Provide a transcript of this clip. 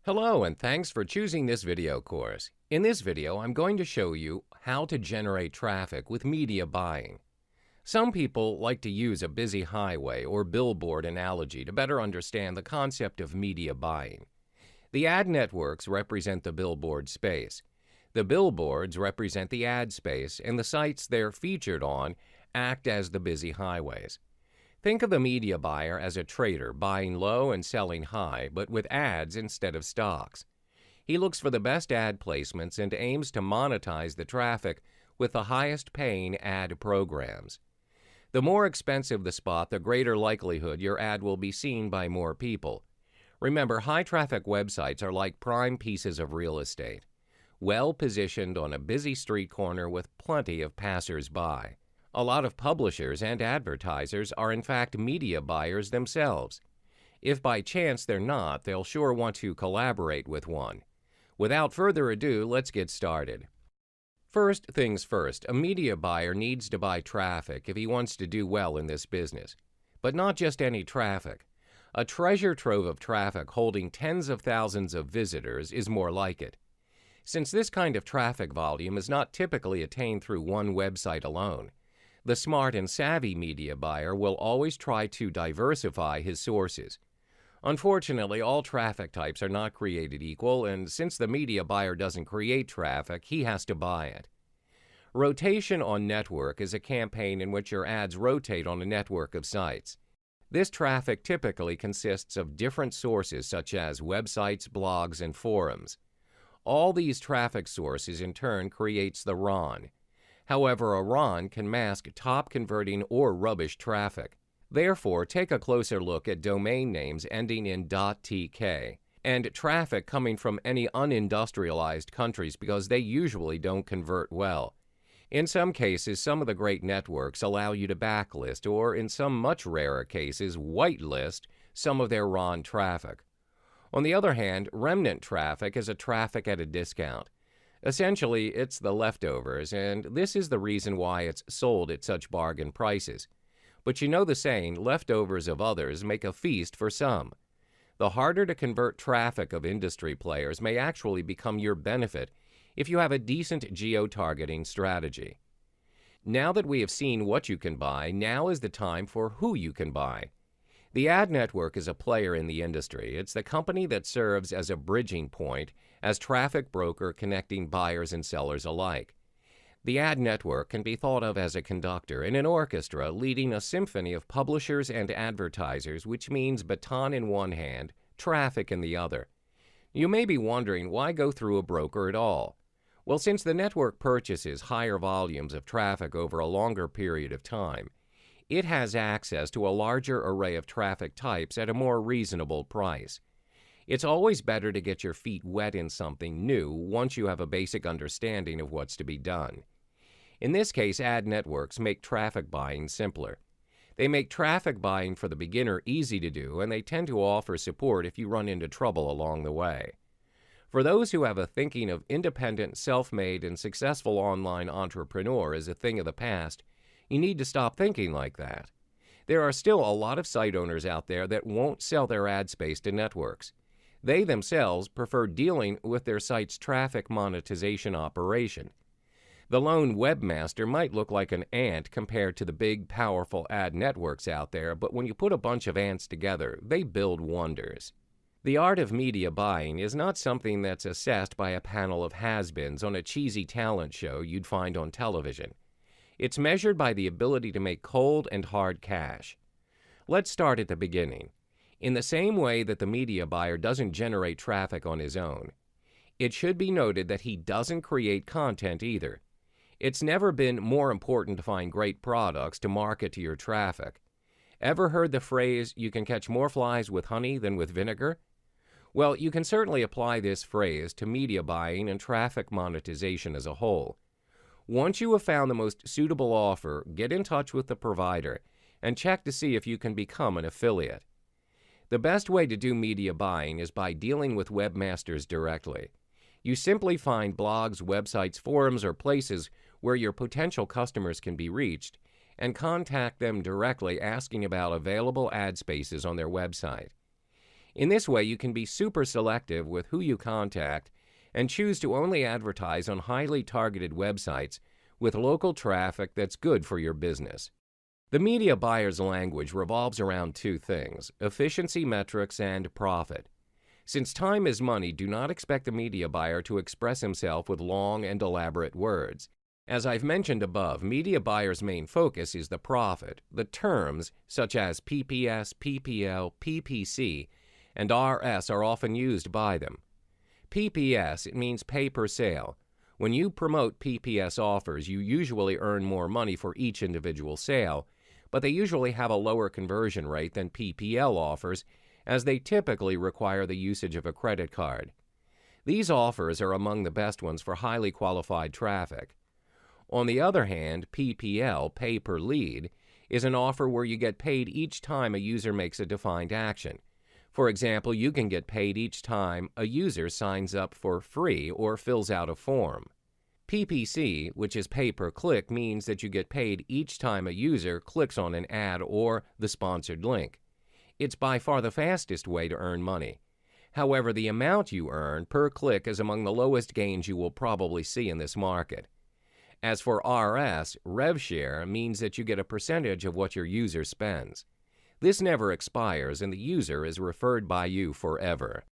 Hello and thanks for choosing this video course. In this video, I'm going to show you how to generate traffic with media buying. Some people like to use a busy highway or billboard analogy to better understand the concept of media buying. The ad networks represent the billboard space. The billboards represent the ad space, and the sites they're featured on act as the busy highways. Think of the media buyer as a trader buying low and selling high, but with ads instead of stocks. He looks for the best ad placements and aims to monetize the traffic with the highest paying ad programs. The more expensive the spot, the greater likelihood your ad will be seen by more people. Remember, high traffic websites are like prime pieces of real estate, well positioned on a busy street corner with plenty of passers-by. A lot of publishers and advertisers are in fact media buyers themselves. If by chance they're not, they'll sure want to collaborate with one. Without further ado, let's get started. First things first, a media buyer needs to buy traffic if he wants to do well in this business. But not just any traffic. A treasure trove of traffic holding tens of thousands of visitors is more like it. Since this kind of traffic volume is not typically attained through one website alone, the smart and savvy media buyer will always try to diversify his sources. Unfortunately, all traffic types are not created equal, and since the media buyer doesn't create traffic, he has to buy it. Rotation on network is a campaign in which your ads rotate on a network of sites. This traffic typically consists of different sources such as websites, blogs, and forums. All these traffic sources in turn creates the RON. However, a RON can mask top-converting or rubbish traffic. Therefore, take a closer look at domain names ending in .tk and traffic coming from any unindustrialized countries because they usually don't convert well. In some cases, some of the great networks allow you to backlist or, in some much rarer cases, whitelist some of their RON traffic. On the other hand, remnant traffic is a traffic at a discount. Essentially, it's the leftovers, and this is the reason why it's sold at such bargain prices. But you know the saying, leftovers of others make a feast for some. The harder to convert traffic of industry players may actually become your benefit if you have a decent geo-targeting strategy. Now that we have seen what you can buy, now is the time for who you can buy. The ad network is a player in the industry. It's the company that serves as a bridging point, as traffic broker connecting buyers and sellers alike. The ad network can be thought of as a conductor in an orchestra leading a symphony of publishers and advertisers, which means baton in one hand, traffic in the other. You may be wondering, why go through a broker at all? Well, since the network purchases higher volumes of traffic over a longer period of time, it has access to a larger array of traffic types at a more reasonable price. It's always better to get your feet wet in something new once you have a basic understanding of what's to be done. In this case, ad networks make traffic buying simpler. They make traffic buying for the beginner easy to do, and they tend to offer support if you run into trouble along the way. For those who have a thinking of independent, self-made, and successful online entrepreneur as a thing of the past, you need to stop thinking like that. There are still a lot of site owners out there that won't sell their ad space to networks. They themselves prefer dealing with their site's traffic monetization operation. The lone webmaster might look like an ant compared to the big, powerful ad networks out there, but when you put a bunch of ants together, they build wonders. The art of media buying is not something that's assessed by a panel of has-beens on a cheesy talent show you'd find on television. It's measured by the ability to make cold and hard cash. Let's start at the beginning. In the same way that the media buyer doesn't generate traffic on his own, it should be noted that he doesn't create content either. It's never been more important to find great products to market to your traffic. Ever heard the phrase, you can catch more flies with honey than with vinegar? Well, you can certainly apply this phrase to media buying and traffic monetization as a whole. Once you have found the most suitable offer, get in touch with the provider and check to see if you can become an affiliate. The best way to do media buying is by dealing with webmasters directly. You simply find blogs, websites, forums, or places where your potential customers can be reached and contact them directly asking about available ad spaces on their website. In this way, you can be super selective with who you contact and choose to only advertise on highly targeted websites with local traffic that's good for your business. The media buyer's language revolves around two things: efficiency metrics and profit. Since time is money, do not expect the media buyer to express himself with long and elaborate words. As I've mentioned above, media buyers' main focus is the profit. The terms, such as PPS, PPL, PPC, and RS are often used by them. PPS, it means pay per sale. When you promote PPS offers, you usually earn more money for each individual sale, but they usually have a lower conversion rate than PPL offers, as they typically require the usage of a credit card. These offers are among the best ones for highly qualified traffic. On the other hand, PPL, pay per lead, is an offer where you get paid each time a user makes a defined action. For example, you can get paid each time a user signs up for free or fills out a form. PPC, which is pay per click, means that you get paid each time a user clicks on an ad or the sponsored link. It's by far the fastest way to earn money. However, the amount you earn per click is among the lowest gains you will probably see in this market. As for RS, rev share means that you get a percentage of what your user spends. This never expires and the user is referred by you forever.